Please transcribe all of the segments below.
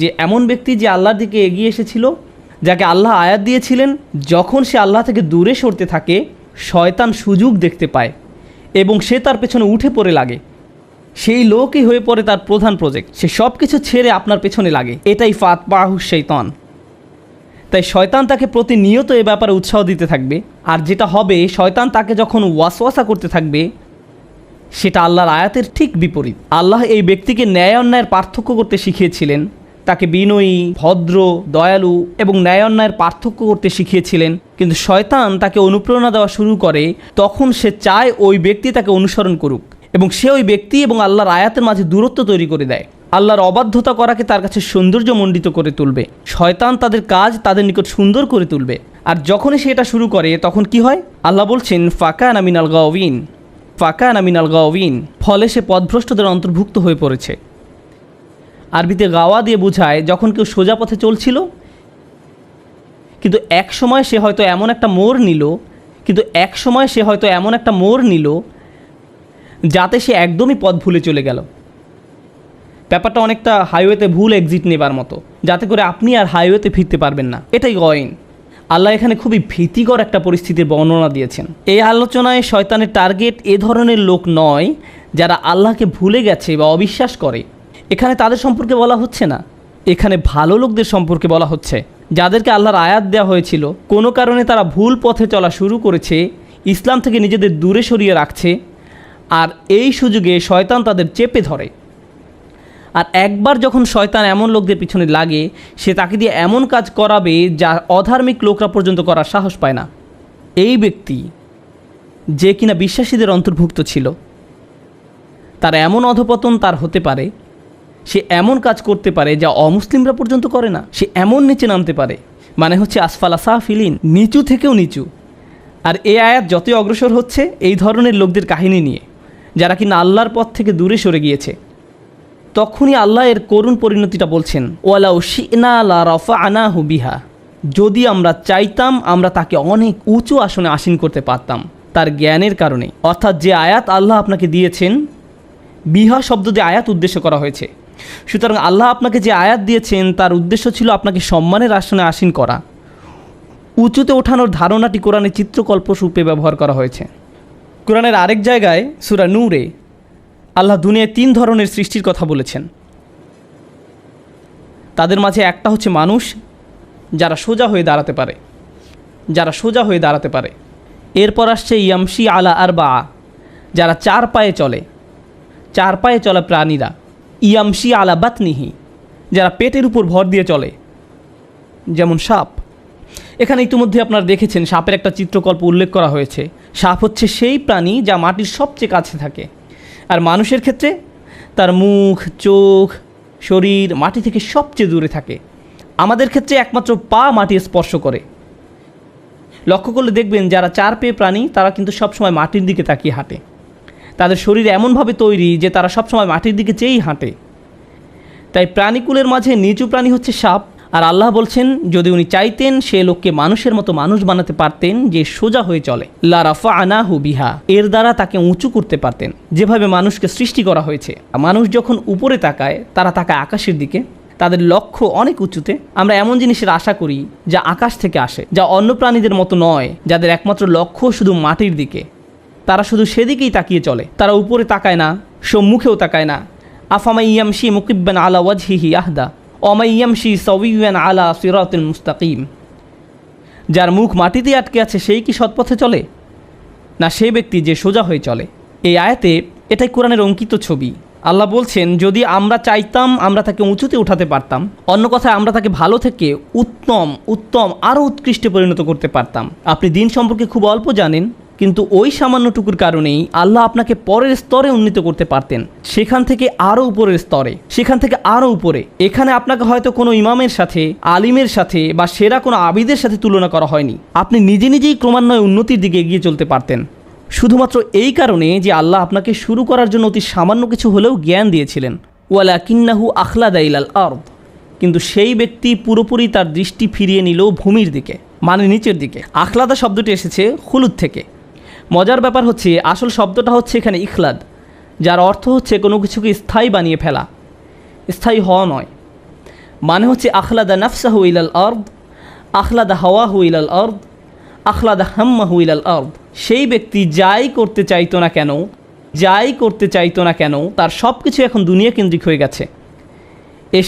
যে এমন ব্যক্তি যে আল্লাহর দিকে এগিয়ে এসেছিল, যাকে আল্লাহ আয়াত দিয়েছিলেন, যখন সে আল্লাহ থেকে দূরে সরতে থাকে শয়তান সুযোগ দেখতে পায় এবং সে তার পেছনে উঠে পড়ে লাগে। সেই লোকই হয়ে পড়ে তার প্রধান প্রজেক্ট। সে সব কিছু ছেড়ে আপনার পেছনে লাগে। এটাই ফাতবাহু শাইতান। তাই শয়তান তাকে প্রতিনিয়ত এ ব্যাপারে উৎসাহ দিতে থাকবে। আর যেটা হবে, শয়তান তাকে যখন ওয়াসওয়াসা করতে থাকবে, সেটা আল্লাহর আয়াতের ঠিক বিপরীত। আল্লাহ এই ব্যক্তিকে ন্যায় অন্যায়ের পার্থক্য করতে শিখিয়েছিলেন, তাকে বিনয়ী, ভদ্র, দয়ালু এবং ন্যায় অন্যায়ের পার্থক্য করতে শিখিয়েছিলেন। কিন্তু শয়তান তাকে অনুপ্রেরণা দেওয়া শুরু করে, তখন সে চায় ওই ব্যক্তি তাকে অনুসরণ করুক এবং সে ওই ব্যক্তি এবং আল্লাহর আয়াতের মাঝে দূরত্ব তৈরি করে দেয়। আল্লাহর অবাধ্যতা করাকে তার কাছে সৌন্দর্যমণ্ডিত করে তুলবে। শয়তান তাদের কাজ তাদের নিকট সুন্দর করে তুলবে। আর যখনই সে এটা শুরু করে, তখন কি হয়? আল্লাহ বলছেন ফাকানা মিনাল গাওয়িন, ফাকানা মিনাল গাওয়িন, ফলে সে পথভ্রষ্টদের অন্তর্ভুক্ত হয়ে পড়েছে। আরবিতে গাওয়া দিয়ে বোঝায় যখন কেউ সোজা পথে চলছিল, কিন্তু এক সময় সে হয়তো এমন একটা মোড় নিল যাতে সে একদমই পথ ভুলে চলে গেল। ব্যাপারটা অনেকটা হাইওয়েতে ভুল এক্সিট নেবার মতো, যাতে করে আপনি আর হাইওয়েতে ফিরতে পারবেন না। এটাই গাওয়িন। আল্লাহ এখানে খুবই ভীতিকর একটা পরিস্থিতির বর্ণনা দিয়েছেন। এই আলোচনায় শয়তানের টার্গেট এ ধরনের লোক নয় যারা আল্লাহকে ভুলে গেছে বা অবিশ্বাস করে। এখানে তাদের সম্পর্কে বলা হচ্ছে না, এখানে ভালো লোকদের সম্পর্কে বলা হচ্ছে, যাদেরকে আল্লাহর আয়াত দেওয়া হয়েছিল। কোনো কারণে তারা ভুল পথে চলা শুরু করেছে, ইসলাম থেকে নিজেদের দূরে সরিয়ে রাখছে, আর এই সুযোগে শয়তান তাদের চেপে ধরে। আর একবার যখন শয়তান এমন লোকদের পিছনে লাগে, সে তাকে দিয়ে এমন কাজ করাবে যা অধার্মিক লোকরা পর্যন্ত করার সাহস পায় না। এই ব্যক্তি যে কিনা বিশ্বাসীদের অন্তর্ভুক্ত ছিল, তার এমন অধপতন তার হতে পারে, সে এমন কাজ করতে পারে যা অমুসলিমরা পর্যন্ত করে না। সে এমন নিচে নামতে পারে, মানে হচ্ছে আসফালা সাফিলিন, নিচু থেকেও নিচু। আর এই আয়াত যতই অগ্রসর হচ্ছে এই ধরনের লোকদের কাহিনী নিয়ে, যারা কিনা আল্লাহর পথ থেকে দূরে সরে গিয়েছে, তখনই আল্লাহ এর করুণ পরিণতিটা বলছেন, ওয়ালাউ শি'না লা রাফা'নাহু বিহা, যদি আমরা চাইতাম আমরা তাকে অনেক উঁচু আসনে আসীন করতে পারতাম তার জ্ঞানের কারণে। অর্থাৎ যে আয়াত আল্লাহ আপনাকে দিয়েছেন, বিহা শব্দ দিয়ে আয়াত উদ্দেশ্য করা হয়েছে। সুতরাং আল্লাহ আপনাকে যে আয়াত দিয়েছেন তার উদ্দেশ্য ছিল আপনাকে সম্মানের আসনে আসীন করা। উঁচুতে ওঠানোর ধারণাটি কোরআনে চিত্রকল্পরূপে ব্যবহার করা হয়েছে। কোরআনের আরেক জায়গায় সূরা নূরে আল্লাহ দুনিয়ায় 3 ধরনের সৃষ্টির কথা বলেছেন। তাদের মাঝে একটা হচ্ছে মানুষ, যারা সোজা হয়ে দাঁড়াতে পারে। এরপর আসছে ইয়ামশি আলা আরবা, যারা 4 পায়ে চলা প্রাণীরা। ইয়ামশি আলা বাতনিহি, যারা পেটের উপর ভর দিয়ে চলে, যেমন সাপ। এখানে ইতিমধ্যে আপনারা দেখেছেন সাপের একটা চিত্রকল্প উল্লেখ করা হয়েছে। সাপ হচ্ছে সেই প্রাণী যা মাটির সবচেয়ে কাছে থাকে। আর মানুষের ক্ষেত্রে তার মুখ, চোখ, শরীর মাটি থেকে সবচেয়ে দূরে থাকে। আমাদের ক্ষেত্রে একমাত্র পা মাটি স্পর্শ করে। লক্ষ্য করলে দেখবেন যারা 4 পেয়ে প্রাণী, তারা কিন্তু সবসময় মাটির দিকে তাকিয়ে হাঁটে। তাদের শরীর এমনভাবে তৈরি যে তারা সবসময় মাটির দিকে চেয়েই হাঁটে। তাই প্রাণীকুলের মাঝে নিচু প্রাণী হচ্ছে সাপ। আর আল্লাহ বলছেন, যদি উনি চাইতেন সে লোককে মানুষের মতো মানুষ বানাতে পারতেন যে সোজা হয়ে চলে। লা রাফা'নাহু বিহা, এর দ্বারা তাকে উঁচু করতে পারতেন, যেভাবে মানুষকে সৃষ্টি করা হয়েছে। মানুষ যখন উপরে তাকায়, তারা তাকায় আকাশের দিকে, তাদের লক্ষ্য অনেক উঁচুতে। আমরা এমন জিনিসের আশা করি যা আকাশ থেকে আসে, যা অন্য প্রাণীদের মতো নয়, যাদের একমাত্র লক্ষ্য শুধু মাটির দিকে। তারা শুধু সেদিকেই তাকিয়ে চলে, তারা উপরে তাকায় না, সম্মুখেও তাকায় না। আফামাই ইয়ামশি মুকিব্বান আলা ওয়াজহিহি আহদা ওয়ামাই ইয়ামশি সাওয়িয়ান আলা সিরাতিল মুস্তাকিম, যার মুখ মাটিতে আটকে আছে সেই কি সৎপথে চলে, না সেই ব্যক্তি যে সোজা হয়ে চলে। এই আয়াতে এটাই কোরআনের অঙ্কিত ছবি। আল্লাহ বলছেন, যদি আমরা চাইতাম আমরা তাকে উঁচুতে উঠাতে পারতাম, অন্য কথায় আমরা তাকে ভালো থেকে উত্তম আরও উৎকৃষ্টে পরিণত করতে পারতাম। আপনি দিন সম্পর্কে খুব অল্প জানেন, কিন্তু ওই সামান্যটুকুর কারণেই আল্লাহ আপনাকে পরের স্তরে উন্নীত করতে পারতেন, সেখান থেকে আরও উপরের স্তরে, সেখান থেকে আরও উপরে। এখানে আপনাকে হয়তো কোনো ইমামের সাথে, আলিমের সাথে বা সেরা কোনো আবিদের সাথে তুলনা করা হয়নি। আপনি নিজেই ক্রমান্বয়ে উন্নতির দিকে এগিয়ে চলতে পারতেন, শুধুমাত্র এই কারণে যে আল্লাহ আপনাকে শুরু করার জন্য অতি সামান্য কিছু হলেও জ্ঞান দিয়েছিলেন। ওয়ালাকিন্নাহু আখলাদা ইলাল আরদ, কিন্তু সেই ব্যক্তি পুরোপুরি তার দৃষ্টি ফিরিয়ে নিল ভূমির দিকে, মানে নিচের দিকে। আখলাদা শব্দটি এসেছে খুলুদ থেকে। মজার ব্যাপার হচ্ছে আসল শব্দটা হচ্ছে এখানে ইখলাদ, যার অর্থ হচ্ছে কোনো কিছুকে স্থায়ী বানিয়ে ফেলা, স্থায়ী হওয়া নয়। মানে হচ্ছে আখলাদা নাফসাহু ইলাল আরদ, আখলাদা হাওয়াহু ইলাল আরদ, আখলাদা হাম্মাহু ইলাল আরদ। সেই ব্যক্তি যাই করতে চাইতো না কেন, যাই করতে চাইতো না কেন, তার সব কিছু এখন দুনিয়া কেন্দ্রিক হয়ে গেছে।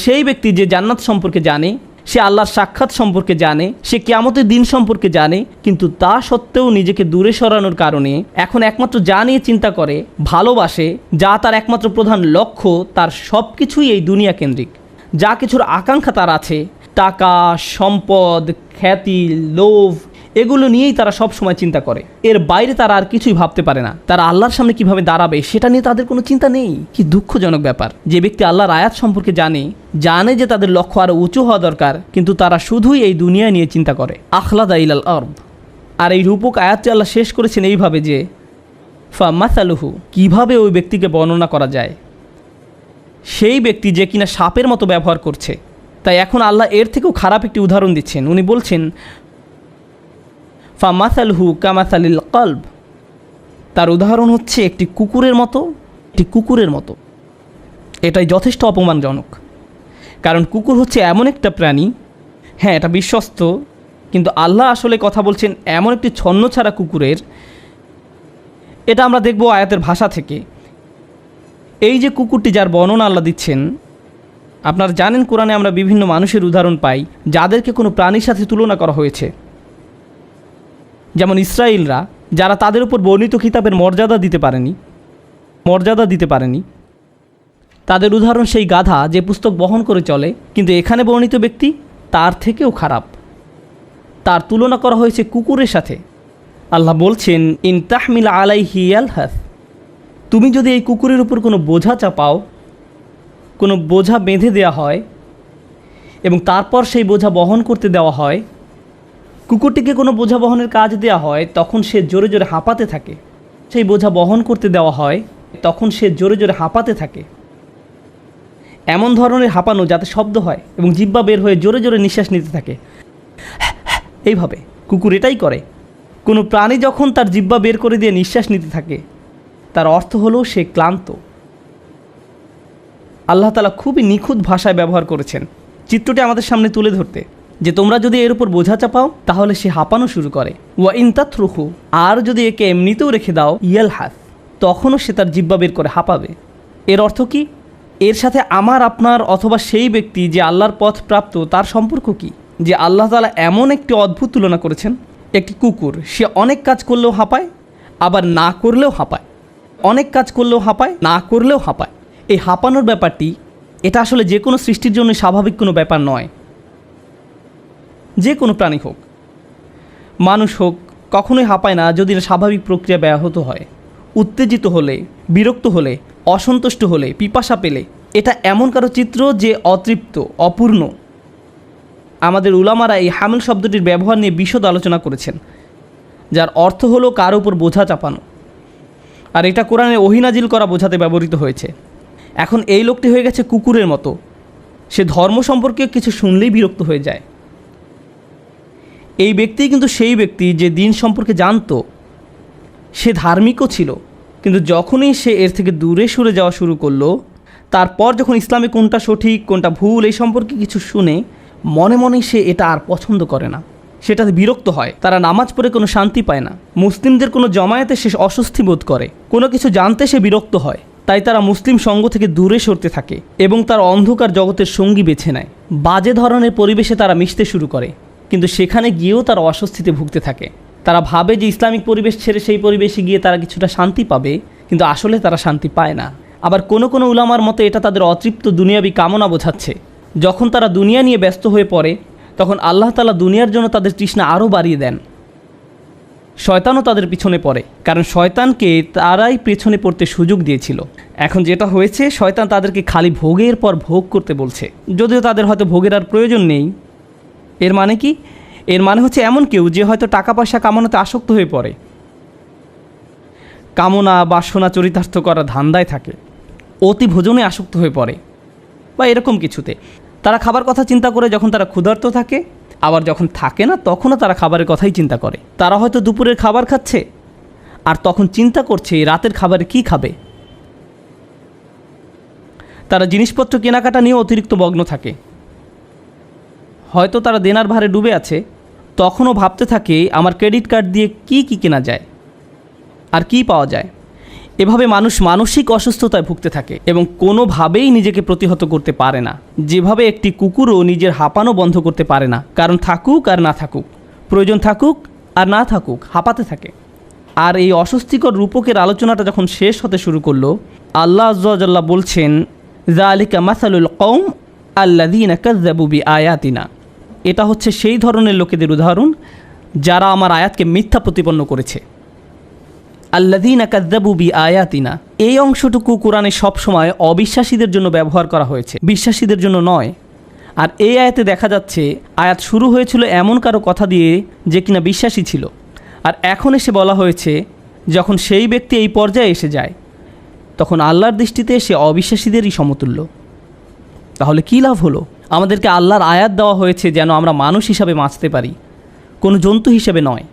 সেই ব্যক্তি যে জান্নাত সম্পর্কে জানে, সে আল্লাহর সাক্ষাৎ সম্পর্কে জানে, সে কিয়ামতের দিন সম্পর্কে জানে, কিন্তু তা সত্ত্বেও নিজেকে দূরে সরানোর কারণে এখন একমাত্র যা নিয়ে চিন্তা করে, ভালোবাসে, যা তার একমাত্র প্রধান লক্ষ্য, তার সব কিছুই এই দুনিয়া কেন্দ্রিক। যা কিছুর আকাঙ্ক্ষা তার আছে, টাকা, সম্পদ, খ্যাতি, লোভ, এগুলো নিয়েই তারা সব সময় চিন্তা করে। এর বাইরে তারা আর কিছুই ভাবতে পারে না। তারা আল্লাহর সামনে কিভাবে দাঁড়াবে সেটা নিয়ে তাদের কোনো চিন্তা নেই। কি দুঃখজনক ব্যাপার। যে ব্যক্তি আল্লাহর আয়াত সম্পর্কে জানে যে তাদের লক্ষ্য আরও উঁচু হওয়া দরকার, কিন্তু তারা শুধুই এই দুনিয়া নিয়ে চিন্তা করে। আখলাদা ইলাল আরদ। আর এই রূপক আয়াতটি আল্লাহ শেষ করেছেন এইভাবে যে ফামাসালুহু, কিভাবে ওই ব্যক্তিকে বর্ণনা করা যায়। সেই ব্যক্তি যে কিনা সাপের মতো ব্যবহার করছে। তাই এখন আল্লাহ এর থেকেও খারাপ একটি উদাহরণ দিচ্ছেন। উনি বলছেন ফামাসালহু কামাসালিল কলব, তার উদাহরণ হচ্ছে একটি কুকুরের মতো, একটি কুকুরের মতো। এটাই যথেষ্ট অপমানজনক, কারণ কুকুর হচ্ছে এমন একটা প্রাণী, হ্যাঁ এটা বিশ্বস্ত, কিন্তু আল্লাহ আসলে কথা বলছেন এমন একটি ছন্নছাড়া কুকুরের। এটা আমরা দেখব আয়াতের ভাষা থেকে। এই যে কুকুরটি যার বর্ণনা আল্লাহ দিচ্ছেন, আপনারা জানেন কোরআনে আমরা বিভিন্ন মানুষের উদাহরণ পাই যাদেরকে কোনো প্রাণীর সাথে তুলনা করা হয়েছে। যেমন ইসরায়েলরা, যারা তাদের উপর বর্ণিত কিতাবের মর্যাদা দিতে পারেনি, তাদের উদাহরণ সেই গাধা যে পুস্তক বহন করে চলে, কিন্তু এখানে বর্ণিত ব্যক্তি তার থেকেও খারাপ। তার তুলনা করা হয়েছে কুকুরের সাথে। আল্লাহ বলছেন ইন তাহমিল আলাইহি ইয়ালহাস, তুমি যদি এই কুকুরের উপর কোনো বোঝা চাপাও, কোনো বোঝা বেঁধে দেওয়া হয় এবং তারপর সেই বোঝা বহন করতে দেওয়া হয়, কুকুরটিকে কোনো বোঝা বহনের কাজ দেওয়া হয়, তখন সে জোরে জোরে হাঁপাতে থাকে। সেই বোঝা বহন করতে দেওয়া হয়, তখন সে জোরে জোরে হাঁপাতে থাকে। এমন ধরনের হাঁপানো যাতে শব্দ হয় এবং জিহ্বা বের হয়ে জোরে জোরে নিঃশ্বাস নিতে থাকে। এইভাবে কুকুর এটাই করে। কোনো প্রাণী যখন তার জিহ্বা বের করে দিয়ে নিঃশ্বাস নিতে থাকে, তার অর্থ হলো সে ক্লান্ত। আল্লাহ তাআলা খুবই নিখুঁত ভাষায় ব্যবহার করেছেন চিত্রটি আমাদের সামনে তুলে ধরতে, যে তোমরা যদি এর উপর বোঝা চাপাও তাহলে সে হাঁপানো শুরু করে। ওয়া ইন তাতরুহু, আর যদি একে এমনিতেও রেখে দাও, ইয়ালহাস, তখনও সে তার জিহ্বা বের করে হাঁপাবে। এর অর্থ কি? এর সাথে আমার, আপনার অথবা সেই ব্যক্তি যে আল্লাহর পথ প্রাপ্ত তার সম্পর্ক কি? যে আল্লাহ তাআলা এমন একটি অদ্ভুত তুলনা করেছেন। একটি কুকুর, সে অনেক কাজ করলেও হাঁপায়, আবার না করলেও হাঁপায়। অনেক কাজ করলেও হাঁপায়, না করলেও হাঁপায়। এই হাঁপানোর ব্যাপারটি, এটা আসলে যে কোনো সৃষ্টির জন্য স্বাভাবিক কোনো ব্যাপার নয়। যে কোনো প্রাণী হোক, মানুষ হোক, কখনোই হাঁপায় না যদি স্বাভাবিক প্রক্রিয়া ব্যাহত হয়। উত্তেজিত হলে, বিরক্ত হলে, অসন্তুষ্ট হলে, পিপাসা পেলে, এটা এমন কারো চিত্র যে অতৃপ্ত, অপূর্ণ। আমাদের উলামারা এই হামিল শব্দটির ব্যবহার নিয়ে বিশদ আলোচনা করেছেন, যার অর্থ হলো কারো উপর বোঝা চাপানো। আর এটা কোরআনে ওহী নাজিল করা বোঝাতে ব্যবহৃত হয়েছে। এখন এই লোকটি হয়ে গেছে কুকুরের মতো। সে ধর্ম সম্পর্কে কিছু শুনলেই বিরক্ত হয়ে যায়। এই ব্যক্তি কিন্তু সেই ব্যক্তি যে দিন সম্পর্কে জানতো, সে ধার্মিকও ছিল, কিন্তু যখনই সে এর থেকে দূরে সরে যাওয়া শুরু করলো, তারপর যখন ইসলামে কোনটা সঠিক কোনটা ভুল এই সম্পর্কে কিছু শুনে, মনে মনে সে এটা আর পছন্দ করে না, সেটাতে বিরক্ত হয়। তারা নামাজ পড়ে কোনো শান্তি পায় না। মুসলিমদের কোনো জমায়েতে সে অস্বস্তি বোধ করে। কোনো কিছু জানতে সে বিরক্ত হয়। তাই তারা মুসলিম সঙ্গ থেকে দূরে সরতে থাকে এবং তার অন্ধকার জগতের সঙ্গী বেছে নেয়। বাজে ধরনের পরিবেশে তারা মিশতে শুরু করে, কিন্তু সেখানে গিয়েও তারা অস্বস্তিতে ভুগতে থাকে। তারা ভাবে যে ইসলামিক পরিবেশ ছেড়ে সেই পরিবেশে গিয়ে তারা কিছুটা শান্তি পাবে, কিন্তু আসলে তারা শান্তি পায় না। আবার কোনো কোনো উলামার মতে এটা তাদের অতৃপ্ত দুনিয়াবি কামনা বোঝাচ্ছে। যখন তারা দুনিয়া নিয়ে ব্যস্ত হয়ে পড়ে, তখন আল্লাহ তাআলা দুনিয়ার জন্য তাদের তৃষ্ণা আরও বাড়িয়ে দেন। শয়তানও তাদের পিছনে পড়ে, কারণ শয়তানকে তারাই পেছনে পড়তে সুযোগ দিয়েছিল। এখন যেটা হয়েছে, শয়তান তাদেরকে খালি ভোগের পর ভোগ করতে বলছে, যদিও তাদের হয়তো ভোগের আর প্রয়োজন নেই। এর মানে কি? এর মানে হচ্ছে এমন কেউ যে হয়তো টাকা পয়সা কামানোতে আসক্ত হয়ে পড়ে, কামনা বাসনা চরিতার্থ করার ধান্দায় থাকে, অতি ভোজনে আসক্ত হয়ে পড়ে, বা এরকম কিছুতে। তারা খাবার কথা চিন্তা করে যখন তারা ক্ষুধার্ত থাকে, আবার যখন থাকে না তখনও তারা খাবারের কথাই চিন্তা করে। তারা হয়তো দুপুরের খাবার খাচ্ছে আর তখন চিন্তা করছে রাতের খাবারে কি খাবে। তারা জিনিসপত্র কেনাকাটা নিয়ে অতিরিক্ত মগ্ন থাকে। হয়তো তারা দেনার ভারে ডুবে আছে, তখনও ভাবতে থাকে আমার ক্রেডিট কার্ড দিয়ে কি কেনা যায় আর কি পাওয়া যায়। এভাবে মানুষ মানসিক অসুস্থতায় ভুগতে থাকে এবং কোনোভাবেই নিজেকে প্রতিহত করতে পারে না। যেভাবে একটি কুকুরও নিজের হাঁপানো বন্ধ করতে পারে না, কারণ থাকুক আর না থাকুক, প্রয়োজন থাকুক আর না থাকুক, হাঁপাতে থাকে। আর এই অস্বস্তিকর রূপকের আলোচনাটা যখন শেষ হতে শুরু করলো, আল্লাহ আয্যা ওয়া জাল্লা বলছেন, যালিকা মাসালুল কওম আল্লাযীনা কাযযাবু বিআয়াতিনা। এটা হচ্ছে সেই ধরনের লোকেদের উদাহরণ যারা আমার আয়াতকে মিথ্যা প্রতিপন্ন করেছে। আল্লাযীনা কাযযাবু বিআয়াতিনা, এই অংশটুকু কোরআনে সবসময় অবিশ্বাসীদের জন্য ব্যবহার করা হয়েছে, বিশ্বাসীদের জন্য নয়। আর এই আয়াতে দেখা যাচ্ছে আয়াত শুরু হয়েছিল এমন কারো কথা দিয়ে যে কিনা বিশ্বাসী ছিল, আর এখন এসে বলা হয়েছে যখন সেই ব্যক্তি এই পর্যায়ে এসে যায় তখন আল্লাহর দৃষ্টিতে সে অবিশ্বাসীদেরই সমতুল্য। তাহলে কী লাভ হলো? আমাদেরকে আল্লাহর আয়াত দেওয়া হয়েছে যেন আমরা মানুষ হিসাবে বাঁচতে পারি, কোনো জন্তু হিসেবে নয়।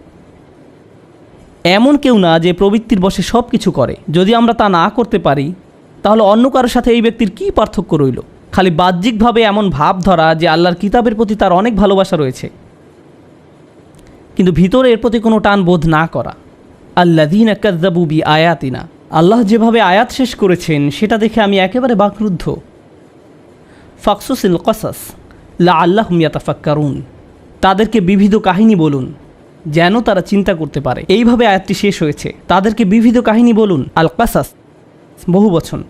এমন কেউ না যে প্রবৃত্তির বশে সব কিছু করে। যদি আমরা তা না করতে পারি তাহলে অন্য কারোর সাথে এই ব্যক্তির কী পার্থক্য রইল? খালি বাহ্যিকভাবে এমন ভাব ধরা যে আল্লাহর কিতাবের প্রতি তার অনেক ভালোবাসা রয়েছে, কিন্তু ভিতরে এর প্রতি কোনো টান বোধ না করা। আল্লাযীনা কাযযাবু বিআয়াতিনা, আল্লাহ যেভাবে আয়াত শেষ করেছেন সেটা দেখে আমি একেবারে বাকরুদ্ধ। ফাকসুসিল কসাস লাআল্লাহুম ইয়াতাফাক্কারুন, তাদেরকে বিবিধ কাহিনী বলুন যেন তারা চিন্তা করতে পারে। এইভাবে আয়াতটি শেষ হয়েছে, তাদেরকে বিবিধ কাহিনী বলুন। আল কাসাস বহু বচন,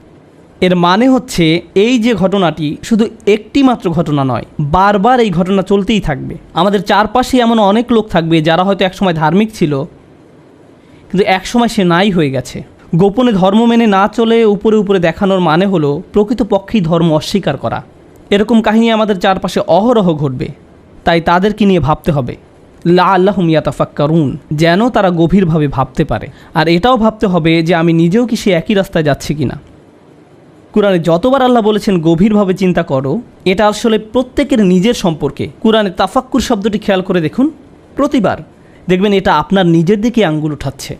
এর মানে হচ্ছে এই যে ঘটনাটি শুধু একটি মাত্র ঘটনা নয়, বারবার এই ঘটনা চলতেই থাকবে। আমাদের চারপাশে এমন অনেক লোক থাকবে যারা হয়তো একসময় ধার্মিক ছিল, কিন্তু একসময় সে নাই হয়ে গেছে। গোপনে ধর্ম মেনে না চলে উপরে উপরে দেখানোর মানে হলো প্রকৃতপক্ষেই ধর্ম অস্বীকার করা। এরকম কাহিনী আমাদের চারপাশে অহরহ ঘটবে, তাই তাদেরকে নিয়ে ভাবতে হবে। লাআল্লাহুম ইয়াতাফাক্কারুন, যেন তারা গভীরভাবে ভাবতে পারে। আর এটাও ভাবতে হবে যে আমি নিজেও কি সে একই রাস্তায় যাচ্ছি কিনা। কুরআনে যতবার আল্লাহ বলেছেন গভীরভাবে চিন্তা করো, এটা আসলে প্রত্যেকের নিজের সম্পর্কে। কুরআনে তাফাক্কুর শব্দটি খেয়াল করে দেখুন, প্রতিবার দেখবেন এটা আপনার নিজের দিকে আঙ্গুল উঠাচ্ছে।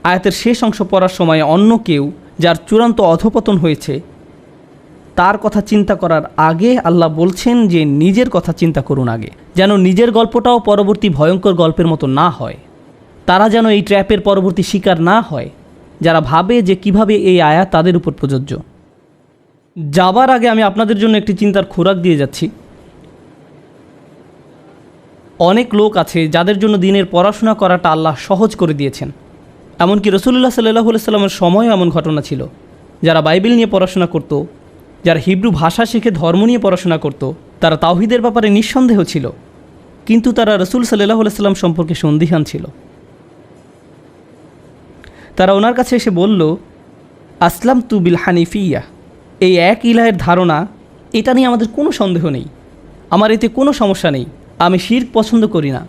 আয়াতের শেষ অংশ পড়ার সময় অন্য কেউ যার চূড়ান্ত অধঃপতন হয়েছে তার কথা চিন্তা করার আগে আল্লাহ বলছেন যে নিজের কথা চিন্তা করুন আগে, যেন নিজের গল্পটাও পরবর্তী ভয়ঙ্কর গল্পের মতো না হয়। তারা যেন এই ট্র্যাপের পরবর্তী শিকার না হয় যারা ভাবে যে কিভাবে এই আয়াত তাদের উপর প্রযোজ্য। যাবার আগে আমি আপনাদের জন্য একটি চিন্তার খোরাক দিয়ে যাচ্ছি। অনেক লোক আছে যাদের জন্য দিনের পড়াশোনা করাটা আল্লাহ সহজ করে দিয়েছেন। এমনকি রাসূলুল্লাহ সাল্লাল্লাহু আলাইহি সাল্লামের সময়ও এমন ঘটনা ছিল। যারা বাইবেল নিয়ে পড়াশোনা করত, যারা হিব্রু ভাষা শিখে ধর্ম নিয়ে পড়াশোনা করত, তারা তাওহীদের ব্যাপারে নিঃসন্দেহ ছিল, কিন্তু তারা রাসূল সাল্লাল্লাহু আলাইহি সাল্লাম সম্পর্কে সন্দিহান ছিল। তারা ওনার কাছে এসে বলল, আসলাম তু বিল হানিফিয়া, এই এক ইলাহের ধারণা, এটা নিয়ে আমাদের কোনো সন্দেহ নেই, আমার এতে কোনো সমস্যা নেই, আমি শিরক পছন্দ করি না,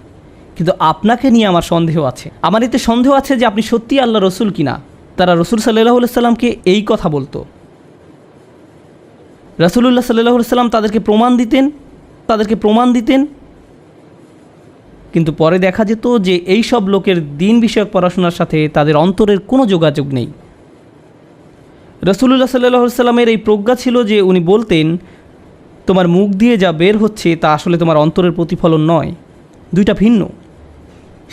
কিন্তু আপনাকে নিয়ে আমার সন্দেহ আছে। আমার এতে সন্দেহ আছে যে আপনি সত্যিই আল্লাহ রসুল কিনা। তারা রসুল সাল্লাল্লাহু আলাইহি সাল্লামকে এই কথা বলতো। রাসূলুল্লাহ সাল্লাল্লাহু আলাইহি সাল্লাম তাদেরকে প্রমাণ দিতেন, কিন্তু পরে দেখা যেত যে এই সব লোকের দিন বিষয়ক পড়াশোনার সাথে তাদের অন্তরের কোনো যোগাযোগ নেই। রাসূলুল্লাহ সাল্লাল্লাহু আলাইহি সাল্লামের এই প্রজ্ঞা ছিল যে উনি বলতেন, তোমার মুখ দিয়ে যা বের হচ্ছে তা আসলে তোমার অন্তরের প্রতিফলন নয়, দুইটা ভিন্ন।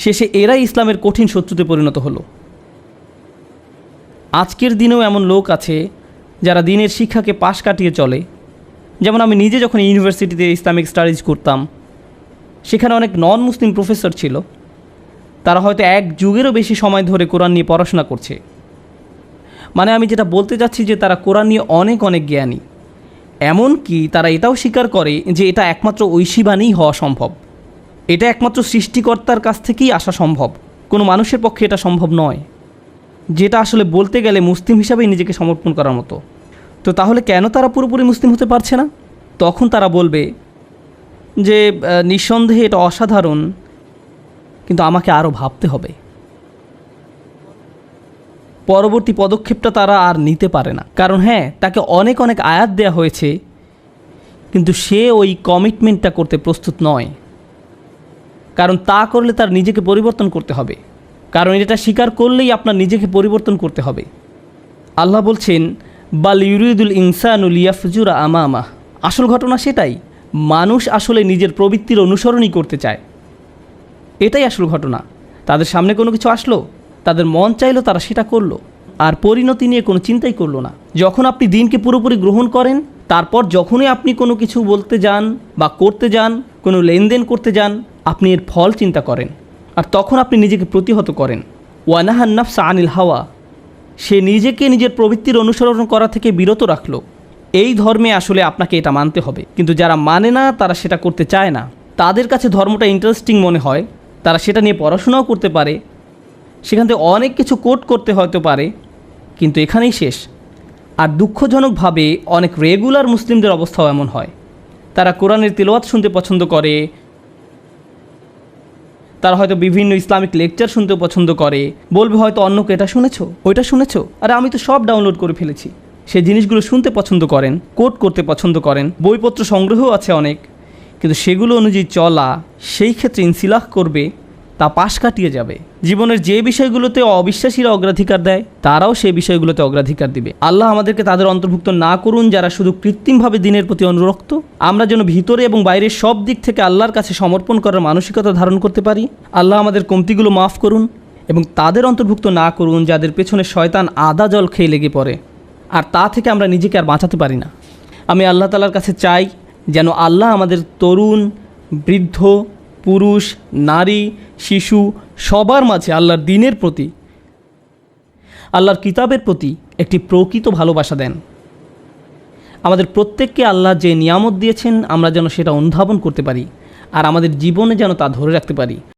শেষে এরাই ইসলামের কঠিন শত্রুতে পরিণত হলো। আজকের দিনেও এমন লোক আছে যারা দিনের শিক্ষাকে পাশ কাটিয়ে চলে। যেমন আমি নিজে যখন ইউনিভার্সিটিতে ইসলামিক স্টাডিজ করতাম, সেখানে অনেক নন মুসলিম প্রফেসর ছিল। তারা হয়তো এক যুগেরও বেশি সময় ধরে কোরআন নিয়ে পড়াশোনা করছে। মানে আমি যেটা বলতে চাচ্ছি যে তারা কোরআন নিয়ে অনেক জ্ঞানী। এমনকি তারা এটাও স্বীকার করে যে এটা একমাত্র ঐশী বাণীই হওয়া সম্ভব, এটা একমাত্র সৃষ্টিকর্তার কাছ থেকেই আসা সম্ভব, কোনো মানুষের পক্ষে এটা সম্ভব নয়, যেটা আসলে বলতে গেলে মুসলিম হিসাবেই নিজেকে সমর্পণ করার মতো। তো তাহলে কেন তারা পুরোপুরি মুসলিম হতে পারছে না? তখন তারা বলবে যে নিঃসন্দেহে এটা অসাধারণ, কিন্তু আমাকে আরও ভাবতে হবে। পরবর্তী পদক্ষেপটা তারা আর নিতে পারে না, কারণ হ্যাঁ, তাকে অনেক আয়াত দেওয়া হয়েছে, কিন্তু সে ওই কমিটমেন্টটা করতে প্রস্তুত নয়। কারণ তা করলে তার নিজেকে পরিবর্তন করতে হবে, কারণ এটা স্বীকার করলেই আপনার নিজেকে পরিবর্তন করতে হবে। আল্লাহ বলছেন, বাল ইউরিদুল ইনসানু লিয়াফজুরা আমামা, আসল ঘটনা সেটাই। মানুষ আসলে নিজের প্রবৃত্তির অনুসরণই করতে চায়। এটাই আসল ঘটনা। তাদের সামনে কোনো কিছু আসলো, তাদের মন চাইলো, তারা সেটা করলো, আর পরিণতি নিয়ে কোনো চিন্তাই করলো না। যখন আপনি দিনকে পুরোপুরি গ্রহণ করেন, তারপর যখনই আপনি কোনো কিছু বলতে যান বা করতে যান, কোনো লেনদেন করতে যান, আপনি এর ফল চিন্তা করেন, আর তখন আপনি নিজেকে প্রতিহত করেন। ওয়ানাহান নাফসা আনিল হাওয়া, সে নিজেকে নিজের প্রবৃত্তির অনুসরণ করা থেকে বিরত রাখলো। এই ধর্মে আসলে আপনাকে এটা মানতে হবে, কিন্তু যারা মানে না, তারা সেটা করতে চায় না। তাদের কাছে ধর্মটা ইন্টারেস্টিং মনে হয়, তারা সেটা নিয়ে পড়াশোনাও করতে পারে, সেখান থেকে অনেক কিছু কোট করতে হয়তো পারে, কিন্তু এখানেই শেষ। আর দুঃখজনকভাবে অনেক রেগুলার মুসলিমদের অবস্থাও এমন হয়। তারা কোরআনের তিলাওয়াত শুনতে পছন্দ করে, তারা হয়তো বিভিন্ন ইসলামিক লেকচার শুনতে পছন্দ করে, বলবে হয়তো অন্যকে এটা শুনেছো, ওইটা শুনেছো, আরে আমি তো সব ডাউনলোড করে ফেলেছি। সেই জিনিসগুলো শুনতে পছন্দ করেন, কোট করতে পছন্দ করেন, বইপত্র সংগ্রহও আছে অনেক, কিন্তু সেগুলো অনুযায়ী চলা সেই ক্ষেত্রে ইনসিলাহ করবে, তা পাশ কাটিয়ে যাবে। জীবনের যে বিষয়গুলোতে অবিশ্বাসীরা অগ্রাধিকার দেয়, তারাও সেই বিষয়গুলোতে অগ্রাধিকার দিবে। আল্লাহ আমাদেরকে তাদের অন্তর্ভুক্ত না করুন যারা শুধু কৃত্রিমভাবে দিনের প্রতি অনুরক্ত। আমরা যেন ভিতরে এবং বাইরের সব দিক থেকে আল্লাহর কাছে সমর্পণ করার মানসিকতা ধারণ করতে পারি। আল্লাহ আমাদের কমতিগুলো মাফ করুন এবং তাদের অন্তর্ভুক্ত না করুন যাদের পেছনে শয়তান আদা জল খেয়ে লেগে পড়ে, আর তা থেকে আমরা নিজেকে আর বাঁচাতে পারি না। আমি আল্লাহ তাআলার কাছে চাই যেন আল্লাহ আমাদের তরুণ, বৃদ্ধ, পুরুষ, নারী, শিশু সবার মাঝে আল্লাহর দ্বীনের প্রতি, আল্লাহর কিতাবের প্রতি একটি প্রকৃত ভালোবাসা দেন। আমাদের প্রত্যেককে আল্লাহ যে নিয়ামত দিয়েছেন আমরা যেন সেটা অনুধাবন করতে পারি, আর আমাদের জীবনে যেন তা ধরে রাখতে পারি।